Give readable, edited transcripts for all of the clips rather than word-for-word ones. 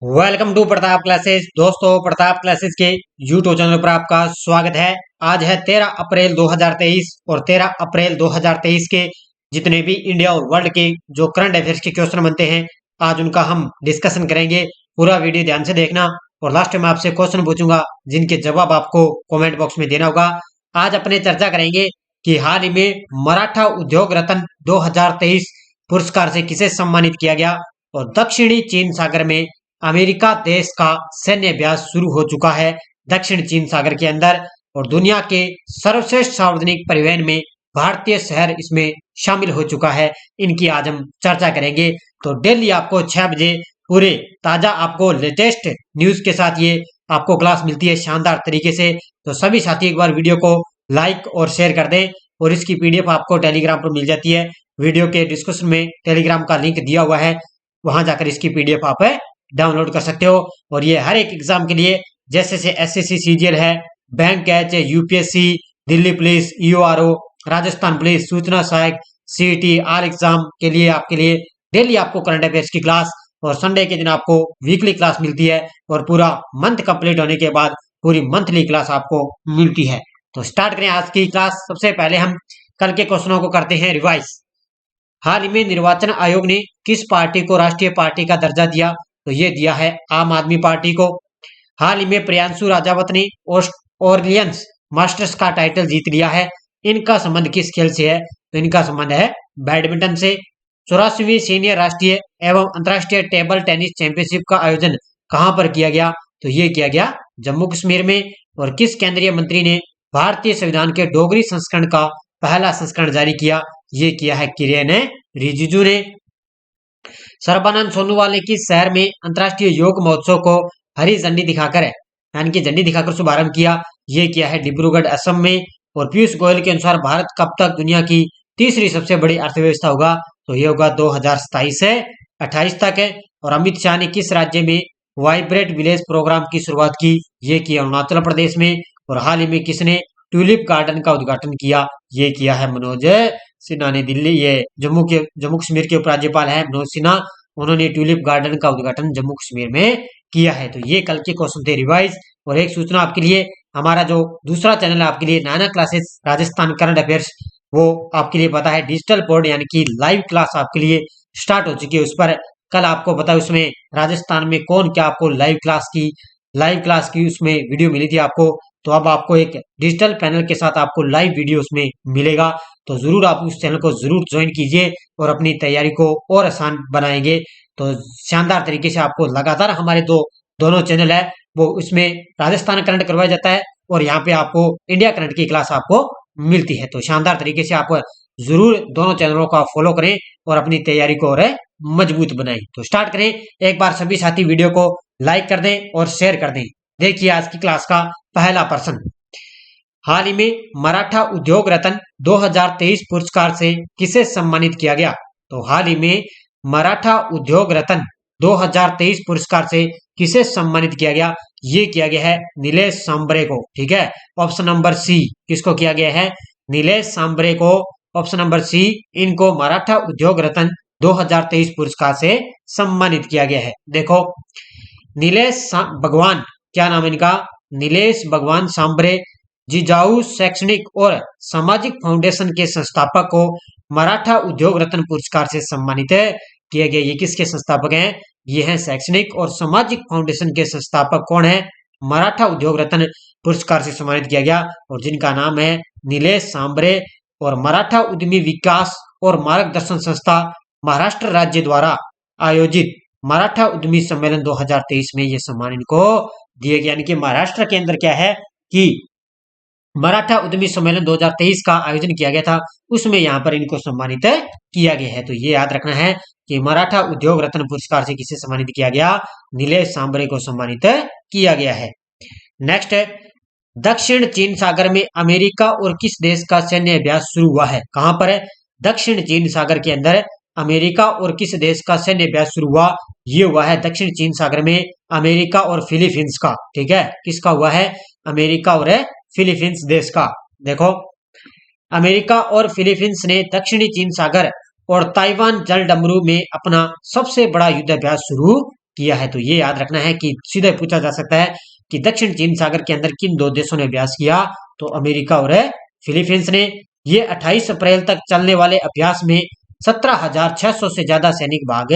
Welcome to Pratap classes. दोस्तों, Pratap classes के YouTube channel पर आपका स्वागत है। आज है 13 अप्रैल 2023 और 13 अप्रैल 2023 के जितने भी इंडिया और वर्ल्ड के जो करंट अफेयर्स के क्वेश्चन बनते हैं, आज उनका हम डिस्कशन करेंगे। पूरा वीडियो ध्यान से देखना और लास्ट में आपसे क्वेश्चन पूछूंगा जिनके जवाब आपको कमेंट बॉक्स में देना होगा। आज अपने चर्चा करेंगे कि हाल ही में मराठा उद्योग रत्न 2023 पुरस्कार से किसे सम्मानित किया गया और दक्षिणी चीन सागर में अमेरिका देश का सैन्य अभ्यास शुरू हो चुका है दक्षिण चीन सागर के अंदर। और दुनिया के सर्वश्रेष्ठ सार्वजनिक परिवहन में भारतीय शहर इसमें शामिल हो चुका है। इनकी आज हम चर्चा करेंगे। तो डेली आपको 6 बजे पूरे ताजा आपको लेटेस्ट न्यूज के साथ ये आपको क्लास मिलती है शानदार तरीके से। तो सभी साथी एक बार वीडियो को लाइक और शेयर कर दें और इसकी पीडीएफ आपको टेलीग्राम पर मिल जाती है। वीडियो के डिस्क्रिप्शन में टेलीग्राम का लिंक दिया हुआ है, वहां जाकर इसकी पीडीएफ आप डाउनलोड कर सकते हो। और ये हर एक एग्जाम के लिए जैसे से एसएससी सीजीएल है, बैंक है, चाहे UPSC, Delhi police, EORO, Rajasthan police, सूचना सहायक, सीईटी, आर एग्जाम के लिए आपके लिए डेली आपको करंट अफेयर्स की क्लास और संडे के दिन आपको वीकली क्लास मिलती है और पूरा मंथ कंप्लीट होने के बाद पूरी मंथली क्लास आपको मिलती है। तो स्टार्ट करें आज की क्लास। सबसे पहले हम कल के क्वेश्चनों को करते हैं रिवाइज। हाल ही में निर्वाचन आयोग ने किस पार्टी को राष्ट्रीय पार्टी का दर्जा दिया? तो ये दिया है आम आदमी पार्टी को। हाल ही में प्रियांशु राजावत ने ऑर्लियंस मास्टर्स का टाइटल जीत लिया है। इनका संबंध किस खेल से है? तो इनका संबंध है बैडमिंटन से। 84वीं सीनियर राष्ट्रीय एवं अंतर्राष्ट्रीय टेबल टेनिस चैंपियनशिप का आयोजन कहां पर किया गया? तो ये किया गया जम्मू कश्मीर में। और किस केंद्रीय मंत्री ने भारतीय संविधान के डोगरी संस्करण का पहला संस्करण जारी किया? ये किया है किरेन रिजिजू ने। सर्बानंद सोनोवाल ने किस शहर में अंतर्राष्ट्रीय योग महोत्सव को हरी झंडी दिखाकर यानी कि झंडी दिखाकर शुभारंभ किया? ये किया है डिब्रूगढ़ असम में। और पीयूष गोयल के अनुसार भारत कब तक दुनिया की तीसरी सबसे बड़ी अर्थव्यवस्था होगा? तो ये होगा 2027 से 28 तक है। और अमित शाह ने किस राज्य में वाइब्रेट विलेज प्रोग्राम की शुरुआत की? ये किया अरुणाचल प्रदेश में। और हाल ही में किसने ट्यूलिप गार्डन का उद्घाटन किया? ये किया है मनोज सिन्हा ने। दिल्ली ये जम्मू कश्मीर के उपराज्यपाल है मनोज सिन्हा, उन्होंने ट्यूलिप गार्डन का उद्घाटन जम्मू कश्मीर में किया है। तो ये कल के क्वेश्चन थे रिवाइज। और एक सूचना आपके लिए, हमारा जो दूसरा चैनल है आपके लिए नाना क्लासेस राजस्थान करंट अफेयर्स, वो आपके लिए पता है डिजिटल बोर्ड यानी कि लाइव क्लास आपके लिए स्टार्ट हो चुकी है। उस पर कल आपको पता है उसमें राजस्थान में कौन क्या आपको लाइव क्लास की उसमें वीडियो मिली थी आपको। तो अब आपको एक डिजिटल पैनल के साथ आपको लाइव वीडियो उसमें मिलेगा। तो जरूर आप उस चैनल को जरूर ज्वाइन कीजिए और अपनी तैयारी को और आसान बनाएंगे। तो शानदार तरीके से आपको लगातार हमारे दोनों चैनल है वो उसमें राजस्थान करंट करवाया जाता है और यहाँ पे आपको इंडिया करंट की क्लास आपको मिलती है। तो शानदार तरीके से आप जरूर दोनों चैनलों का फॉलो करें और अपनी तैयारी को और मजबूत बनाएं। तो स्टार्ट करें। एक बार सभी साथी वीडियो को लाइक कर दें और शेयर कर दें। देखिए आज की क्लास का पहला प्रश्न। हाल ही में मराठा उद्योग रत्न 2023 पुरस्कार से किसे सम्मानित किया गया? तो हाल ही में मराठा उद्योग रत्न 2023 पुरस्कार से किसे सम्मानित किया गया? ये किया गया है नीलेश सांबरे को। ठीक है, ऑप्शन नंबर सी किसको किया गया है? नीलेश सांबरे को। ऑप्शन नंबर सी, इनको मराठा उद्योग रत्न 2023 पुरस्कार से सम्मानित किया गया है। देखो भगवान, क्या नाम है इनका? नीलेश भगवान सांबरे जिजाऊ शैक्षणिक और सामाजिक फाउंडेशन के संस्थापक को मराठा उद्योग रत्न पुरस्कार से सम्मानित किया गया। ये किसके संस्थापक हैं? ये हैं शैक्षणिक और सामाजिक फाउंडेशन के संस्थापक। कौन है? मराठा उद्योग रत्न पुरस्कार से सम्मानित किया गया और जिनका नाम है नीलेश सांबरे। और मराठा उद्यमी विकास और मार्गदर्शन संस्था महाराष्ट्र राज्य द्वारा आयोजित मराठा उद्यमी सम्मेलन 2023 में ये सम्मान इनको दिए गए। यानी कि महाराष्ट्र के अंदर क्या है कि मराठा उद्यमी सम्मेलन 2023 का आयोजन किया गया था, उसमें यहाँ पर इनको सम्मानित किया गया है। तो ये याद रखना है कि मराठा उद्योग रत्न पुरस्कार से किसे सम्मानित किया गया? नीलेश सांबरे को सम्मानित किया गया है। नेक्स्ट है, दक्षिण चीन सागर में अमेरिका और किस देश का सैन्य अभ्यास शुरू हुआ है? कहां पर है? दक्षिण चीन सागर के अंदर अमेरिका और किस देश का सैन्य अभ्यास शुरू हुआ? ये हुआ है दक्षिण चीन सागर में अमेरिका और फिलीपींस का। ठीक है, किसका हुआ है? अमेरिका और फिलीपींस देश का। देखो अमेरिका और फिलीपींस ने दक्षिणी चीन सागर और ताइवान जलडमरू में अपना सबसे बड़ा युद्धाभ्यास शुरू किया है। तो ये याद रखना है कि सीधे पूछा जा सकता है कि दक्षिण चीन सागर के अंदर किन 2 देशों ने अभ्यास किया, तो अमेरिका और फिलीपींस ने। ये 28 अप्रैल तक चलने वाले अभ्यास में 17,600 से ज्यादा सैनिक भाग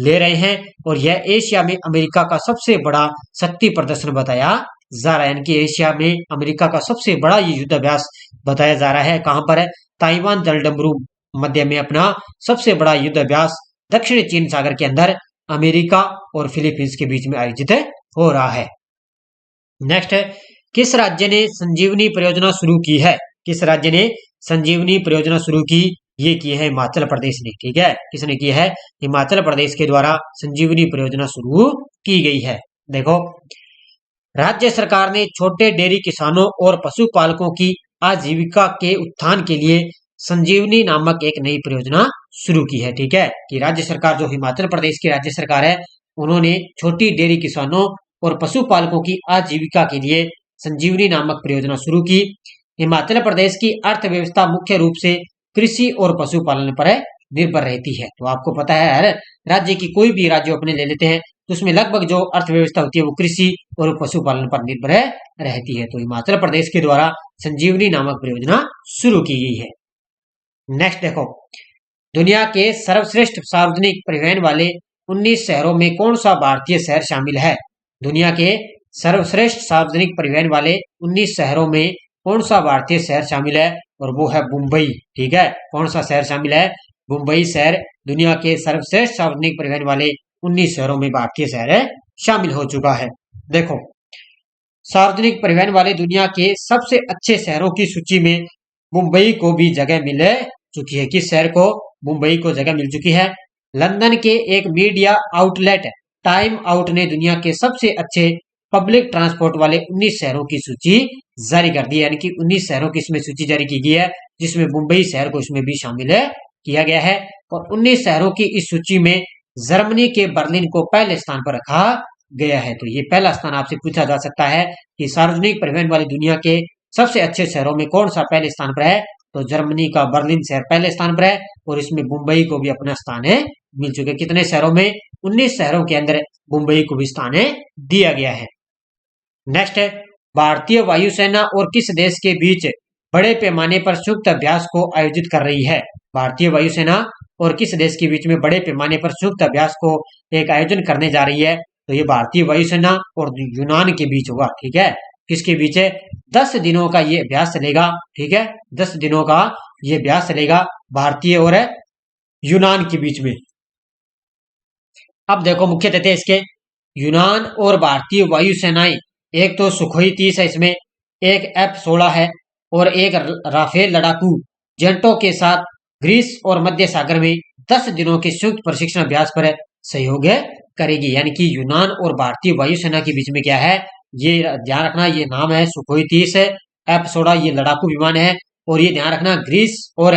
ले रहे हैं और यह एशिया में अमेरिका का सबसे बड़ा शक्ति प्रदर्शन बताया जा रहा है। यानी कि एशिया में अमेरिका का सबसे बड़ा ये युद्ध अभ्यास बताया जा रहा है। कहां पर है? ताइवान जलडमरू मध्य में अपना सबसे बड़ा युद्ध अभ्यास दक्षिण चीन सागर के अंदर अमेरिका और फिलीपींस के बीच में आयोजित हो रहा है। नेक्स्ट है, किस राज्य ने संजीवनी परियोजना शुरू की है? किस राज्य ने संजीवनी परियोजना शुरू की? ये की है हिमाचल प्रदेश ने। ठीक है, किसने की है? हिमाचल प्रदेश के द्वारा संजीवनी परियोजना शुरू की गई है। देखो, राज्य सरकार ने छोटे डेयरी किसानों और पशुपालकों की आजीविका के उत्थान के लिए संजीवनी नामक एक नई परियोजना शुरू की है। ठीक है, कि राज्य सरकार, जो हिमाचल प्रदेश की राज्य सरकार है, उन्होंने छोटी डेयरी किसानों और पशुपालकों की आजीविका के लिए संजीवनी नामक परियोजना शुरू की। हिमाचल प्रदेश की अर्थव्यवस्था मुख्य रूप से कृषि और पशुपालन पर निर्भर रहती है। तो आपको पता है, हर राज्य की कोई भी राज्य अपने ले लेते हैं तो उसमें लगभग जो अर्थव्यवस्था होती है वो कृषि और पशुपालन पर निर्भर रहती है। तो हिमाचल प्रदेश के द्वारा संजीवनी नामक परियोजना शुरू की गई है। नेक्स्ट देखो, दुनिया के सर्वश्रेष्ठ सार्वजनिक परिवहन वाले 19 शहरों में कौन सा भारतीय शहर शामिल है? दुनिया के सर्वश्रेष्ठ सार्वजनिक परिवहन वाले 19 शहरों में कौन सा भारतीय शहर शामिल है? और वो है मुंबई। ठीक है, कौन सा शहर शामिल है? मुंबई शहर दुनिया के सर्वश्रेष्ठ सार्वजनिक परिवहन वाले 19 शहरों में भारतीय शहर शामिल हो चुका है। देखो, सार्वजनिक परिवहन वाले दुनिया के सबसे अच्छे शहरों की सूची में मुंबई को भी जगह मिल चुकी है। किस शहर को? मुंबई को जगह मिल चुकी है। लंदन के एक मीडिया आउटलेट टाइम आउट ने दुनिया के सबसे अच्छे पब्लिक ट्रांसपोर्ट वाले 19 शहरों की सूची जारी कर दी है। यानी कि 19 शहरों की इसमें सूची जारी की गई है, जिसमें मुंबई शहर को इसमें भी शामिल किया गया है। और 19 शहरों की इस सूची में जर्मनी के बर्लिन को पहले स्थान पर रखा गया है। तो ये पहला स्थान आपसे पूछा जा सकता है कि सार्वजनिक परिवहन वाली दुनिया के सबसे अच्छे शहरों में कौन सा पहले स्थान पर है? तो जर्मनी का बर्लिन शहर पहले स्थान पर है और इसमें मुंबई को भी अपना स्थान मिल चुके। कितने शहरों में? 19 शहरों के अंदर मुंबई को भी स्थान दिया गया है। नेक्स्ट है, भारतीय वायुसेना और किस देश के बीच बड़े पैमाने पर संयुक्त अभ्यास को आयोजित कर रही है? भारतीय वायुसेना और किस देश के बीच में बड़े पैमाने पर संयुक्त अभ्यास को एक आयोजन करने जा रही है? तो ये भारतीय वायुसेना और यूनान के बीच होगा। ठीक है, किसके बीच है? 10 दिनों का ये अभ्यास चलेगा। ठीक है, 10 दिनों का ये अभ्यास चलेगा भारतीय और यूनान के बीच में। अब देखो, मुख्य तथ्य इसके, यूनान और भारतीय वायुसेनाएं, एक तो सुखोई 30 है इसमें, एक F-16 है और एक राफेल लड़ाकू जेटों के साथ ग्रीस और मध्य सागर में 10 दिनों के संयुक्त प्रशिक्षण अभ्यास पर सहयोग करेगी। यानी कि यूनान और भारतीय वायुसेना के बीच में क्या है, ये ध्यान रखना, ये नाम है सुखोई 30 है, F-16 ये लड़ाकू विमान है और ये ध्यान रखना ग्रीस और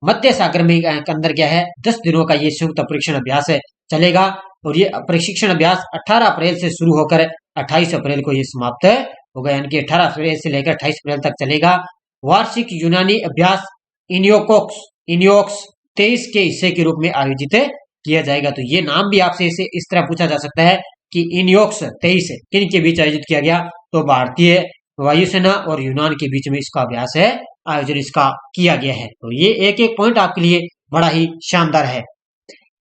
मध्य सागर में अंदर क्या है, 10 दिनों का ये संयुक्त प्रशिक्षण अभ्यास चलेगा। और ये प्रशिक्षण अभ्यास 18 अप्रैल से शुरू होकर 28 अप्रैल को ये समाप्त होगा। यानी कि 18 अप्रैल से लेकर 28 अप्रैल तक चलेगा। वार्षिक यूनानी अभ्यास इनियोक्स 23 के हिस्से के रूप में आयोजित किया जाएगा। तो ये नाम भी आपसे इसे इस तरह पूछा जा सकता है कि इनियोक्स 23 किन के बीच आयोजित किया गया? तो भारतीय वायुसेना और यूनान के बीच में इसका अभ्यास है, आयोजन इसका किया गया है। तो ये एक एक पॉइंट आपके लिए बड़ा ही शानदार है।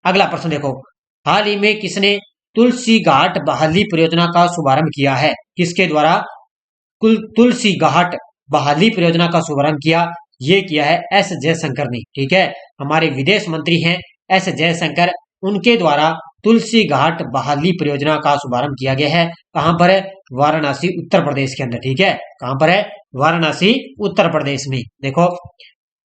अगला प्रश्न देखो, हाल ही में किसने तुलसी घाट बहाली परियोजना का शुभारंभ किया है? किसके द्वारा तुलसी घाट बहाली परियोजना का शुभारंभ किया? ये किया है एस जयशंकर ने। ठीक है, हमारे विदेश मंत्री हैं एस जयशंकर, उनके द्वारा तुलसी घाट बहाली परियोजना का शुभारंभ किया गया है। कहां पर है? वाराणसी उत्तर प्रदेश के अंदर। ठीक है, कहां पर है? वाराणसी उत्तर प्रदेश में। देखो,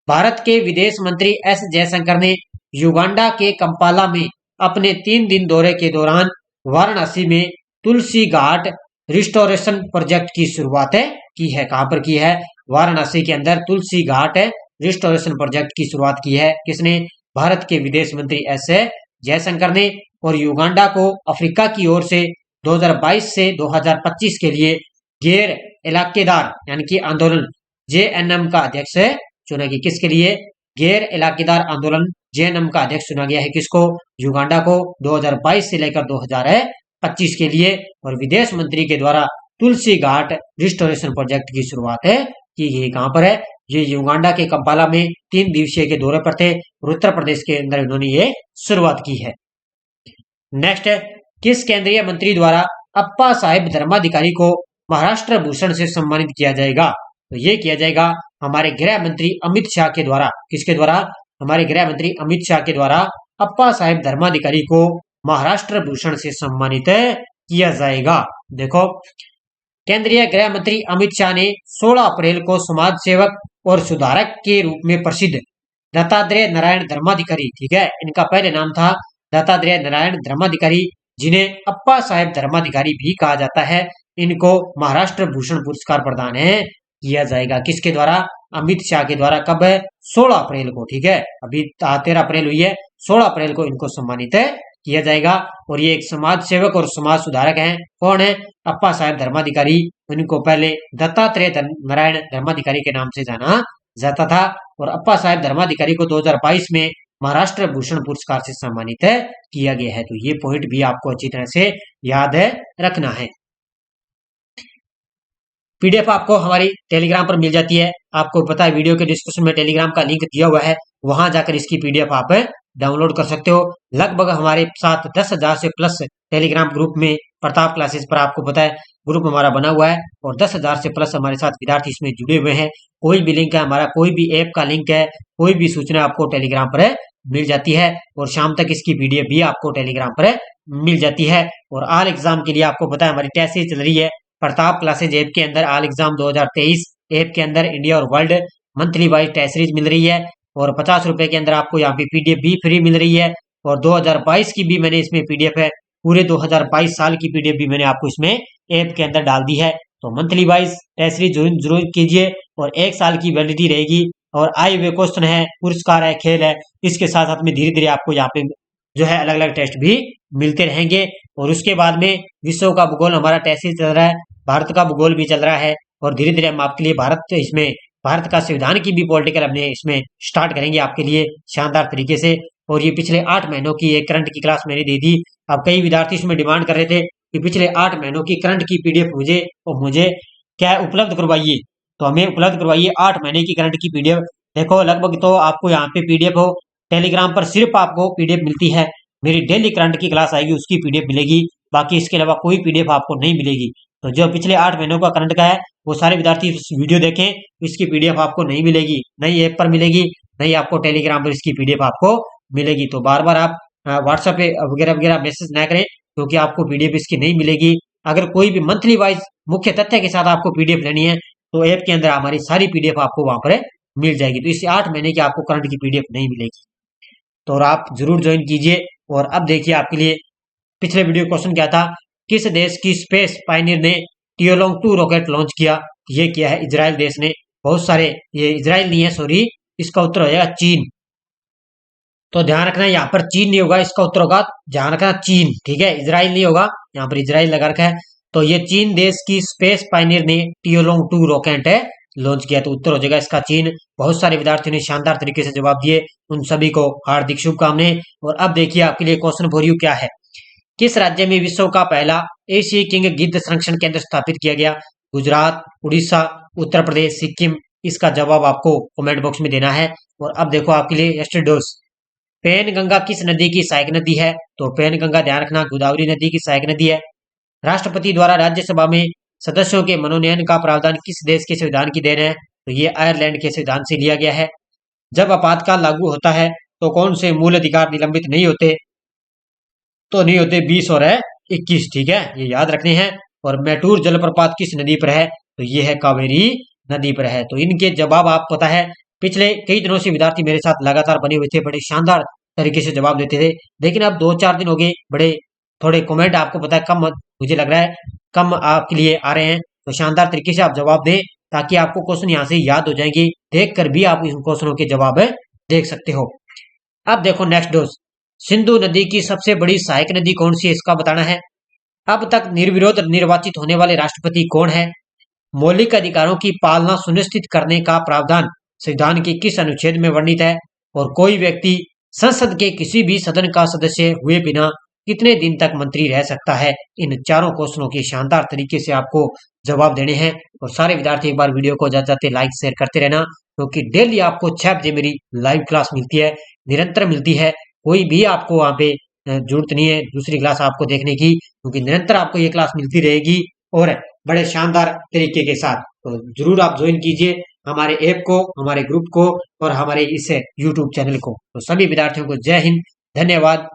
भारत के विदेश मंत्री एस जयशंकर ने युगांडा के कंपाला में अपने 3 दिन दौरे के दौरान वाराणसी में तुलसी घाट रिस्टोरेशन प्रोजेक्ट की शुरुआत की है। कहां पर की है? वाराणसी के अंदर तुलसी घाट रिस्टोरेशन प्रोजेक्ट की शुरुआत की है। किसने? भारत के विदेश मंत्री एस जयशंकर ने। और युगांडा को अफ्रीका की ओर से 2022 से 2025 के लिए गैर इलाकेदार यानी कि आंदोलन JNM का अध्यक्ष चुना गया। किसके लिए? गैर इलाकेदार आंदोलन जेएनएम का अध्यक्ष चुना गया है। किसको? युगांडा को 2022 से लेकर 2025 के लिए। और विदेश मंत्री के द्वारा तुलसी घाट रिस्टोरेशन प्रोजेक्ट की शुरुआत की गई। कहां पर है? ये युगांडा के कंपाला में 3 दिवसीय के दौरे पर थे और उत्तर प्रदेश के अंदर इन्होंने ये शुरुआत की है। नेक्स्ट है, किस केंद्रीय मंत्री द्वारा अप्पा साहेब धर्माधिकारी को महाराष्ट्र भूषण से सम्मानित किया जाएगा? तो ये किया जाएगा हमारे गृह मंत्री अमित शाह के द्वारा। किसके द्वारा? हमारे गृह मंत्री अमित शाह के द्वारा अप्पा साहेब धर्माधिकारी को महाराष्ट्र भूषण से सम्मानित किया जाएगा। देखो, केंद्रीय गृह मंत्री अमित शाह ने 16 अप्रैल को समाज सेवक और सुधारक के रूप में प्रसिद्ध दत्तात्रेय नारायण धर्माधिकारी, ठीक है, इनका पहले नाम था दत्तात्रेय नारायण धर्माधिकारी, जिन्हें अप्पा साहेब धर्माधिकारी भी कहा जाता है, इनको महाराष्ट्र भूषण पुरस्कार प्रदान किया जाएगा। किसके द्वारा? अमित शाह के द्वारा। कब है? 16 अप्रैल को, ठीक है, अभी 13 अप्रैल हुई है, 16 अप्रैल को इनको सम्मानित किया जाएगा। और ये एक समाज सेवक और समाज सुधारक हैं। कौन है? अप्पा साहेब धर्माधिकारी। इनको पहले दत्तात्रेय नारायण धर्माधिकारी के नाम से जाना जाता था। और अप्पा साहेब धर्माधिकारी को 2022 में महाराष्ट्र भूषण पुरस्कार से सम्मानित किया गया है। तो ये पॉइंट भी आपको अच्छी तरह से याद रखना है। पीडीएफ आपको हमारी टेलीग्राम पर मिल जाती है। आपको पता है वीडियो के डिस्क्रिप्शन में टेलीग्राम का लिंक दिया हुआ है, वहां जाकर इसकी पीडीएफ आप डाउनलोड कर सकते हो। लगभग हमारे साथ 10,000 से प्लस टेलीग्राम ग्रुप में प्रताप क्लासेस पर आपको पता है ग्रुप हमारा बना हुआ है और 10,000 से प्लस हमारे साथ विद्यार्थी इसमें जुड़े हुए हैं। कोई भी लिंक है हमारा, कोई भी ऐप का लिंक है, कोई भी सूचना आपको टेलीग्राम पर मिल जाती है और शाम तक इसकी पीडीएफ भी आपको टेलीग्राम पर मिल जाती है। और ऑल एग्जाम के लिए आपको पता है हमारी टेस्ट सीरीज चल रही है प्रताप क्लासेज ऐप के अंदर। ऑल एग्जाम 2023 ऐप के अंदर इंडिया और world monthly wise test series मिल रही है और 50 रुपए के अंदर आपको यहाँ पे पीडीएफ भी फ्री मिल रही है। और 2022 की भी मैंने इसमें पीडीएफ है, पूरे 2022 साल की पीडीएफ भी मैंने आपको इसमें ऐप के अंदर डाल दी है। तो मंथली वाइज टेस्ट सीरीज जरूर कीजिए और 1 साल की वैलिडिटी रहेगी। और आए हुए क्वेश्चन है, पुरस्कार है, खेल है, इसके साथ साथ में धीरे धीरे आपको यहाँ पे जो है अलग अलग टेस्ट भी मिलते रहेंगे। और उसके बाद में विश्व का भूगोल हमारा टेस्ट सीरीज चल रहा है, भारत का भूगोल भी चल रहा है और धीरे धीरे हम आपके लिए भारत का संविधान की भी पॉलिटिकल हमने इसमें स्टार्ट करेंगे आपके लिए शानदार तरीके से। और ये पिछले 8 महीनों की एक करंट की क्लास मैंने दे दी। अब कई विद्यार्थी इसमें डिमांड कर रहे थे कि पिछले 8 महीनों की करंट की पीडीएफ मुझे क्या उपलब्ध करवाइए, तो हमें उपलब्ध करवाइए 8 महीने की करंट की पीडीएफ। देखो, लगभग तो आपको यहाँ पे पीडीएफ हो, टेलीग्राम पर सिर्फ आपको पीडीएफ मिलती है, मेरी डेली करंट की क्लास आएगी उसकी पीडीएफ मिलेगी, बाकी इसके अलावा कोई पीडीएफ आपको नहीं मिलेगी। तो जो पिछले 8 महीनों का करंट का है वो सारे विद्यार्थी इस वीडियो देखें, इसकी पीडीएफ आपको नहीं मिलेगी, नहीं ऐप पर मिलेगी, नहीं आपको टेलीग्राम पर इसकी पीडीएफ आपको मिलेगी। तो बार बार आप व्हाट्सएप पे वगैरह वगैरह मैसेज ना करें क्योंकि आपको पीडीएफ इसकी नहीं मिलेगी। अगर कोई भी मंथली वाइज मुख्य तथ्य के साथ आपको पीडीएफ लेनी है तो ऐप के अंदर हमारी सारी पीडीएफ आपको वहां पर मिल जाएगी। तो इस 8 महीने की आपको करंट की पीडीएफ नहीं मिलेगी, तो आप जरूर ज्वाइन कीजिए। और अब देखिए आपके लिए पिछले वीडियो क्वेश्चन क्या था, किस देश की स्पेस पायनियर ने टियोलोंग 2 रॉकेट लॉन्च किया? ये किया है इजराइल देश ने। बहुत सारे, ये इजराइल नहीं है, सॉरी, इसका उत्तर हो जाएगा चीन। तो ध्यान रखना यहाँ पर चीन नहीं होगा, इसका उत्तर होगा, ध्यान रखना, चीन, ठीक है, इजराइल नहीं होगा, यहाँ पर इजराइल लगा रखा है। तो ये चीन देश की स्पेस पायनियर ने टियोलोंग 2 रॉकेट लॉन्च किया, तो उत्तर हो जाएगा इसका चीन। बहुत सारे विद्यार्थियों ने शानदार तरीके से जवाब दिए, उन सभी को हार्दिक शुभकामनाएं। और अब देखिए आपके लिए क्वेश्चन फॉर यू क्या है, किस राज्य में विश्व का पहला एशियाई किंग गिद्ध संरक्षण केंद्र स्थापित किया गया? गुजरात, उड़ीसा, उत्तर प्रदेश, सिक्किम। इसका जवाब आपको कमेंट बॉक्स में देना है। और अब देखो आपके लिए एस्ट्रोडोस, पेनगंगा किस नदी की सहायक नदी है? तो पेनगंगा, ध्यान रखना, गोदावरी नदी की सहायक नदी है। राष्ट्रपति द्वारा राज्यसभा में सदस्यों के मनोनयन का प्रावधान किस देश के संविधान की देन है? तो ये आयरलैंड के संविधान से लिया गया है। जब आपातकाल लागू होता है तो कौन से मूल अधिकार निलंबित नहीं होते? तो नहीं होते 20 और 21, ठीक है, ये याद रखने हैं। और मैटूर जलप्रपात किस नदी पर है? तो ये है कावेरी नदी पर है। तो इनके जवाब आप पता है, पिछले कई दिनों से विद्यार्थी मेरे साथ लगातार बने हुए थे, बड़े शानदार तरीके से जवाब देते थे, लेकिन अब 2-4 दिन हो गए, बड़े थोड़े कमेंट आपको पता है कम, मुझे लग रहा है कम आपके लिए आ रहे हैं। तो शानदार तरीके से आप जवाब दें ताकि आपको क्वेश्चन यहाँ से याद हो जाएंगे, देख कर भी आप इन क्वेश्चनों के जवाब देख सकते हो। अब देखो नेक्स्ट दोस्त, सिंधु नदी की सबसे बड़ी सहायक नदी कौन सी है? इसका बताना है। अब तक निर्विरोध निर्वाचित होने वाले राष्ट्रपति कौन है? मौलिक अधिकारों की पालना सुनिश्चित करने का प्रावधान संविधान के किस अनुच्छेद में वर्णित है और कोई व्यक्ति संसद के किसी भी सदन का सदस्य हुए बिना कितने दिन तक मंत्री रह सकता है। इन चारों क्वेश्चनों के शानदार तरीके से आपको जवाब देने हैं और सारे विद्यार्थी एक बार वीडियो को जाते जाते लाइक शेयर करते रहना, क्योंकि डेली आपको 6 बजे मेरी लाइव क्लास मिलती है, निरंतर मिलती है। कोई भी आपको वहाँ पे जरूरत नहीं है दूसरी क्लास आपको देखने की, क्योंकि निरंतर आपको ये क्लास मिलती रहेगी और बड़े शानदार तरीके के साथ। तो जरूर आप ज्वाइन कीजिए हमारे ऐप को, हमारे ग्रुप को और हमारे इस यूट्यूब चैनल को। तो सभी विद्यार्थियों को जय हिंद, धन्यवाद।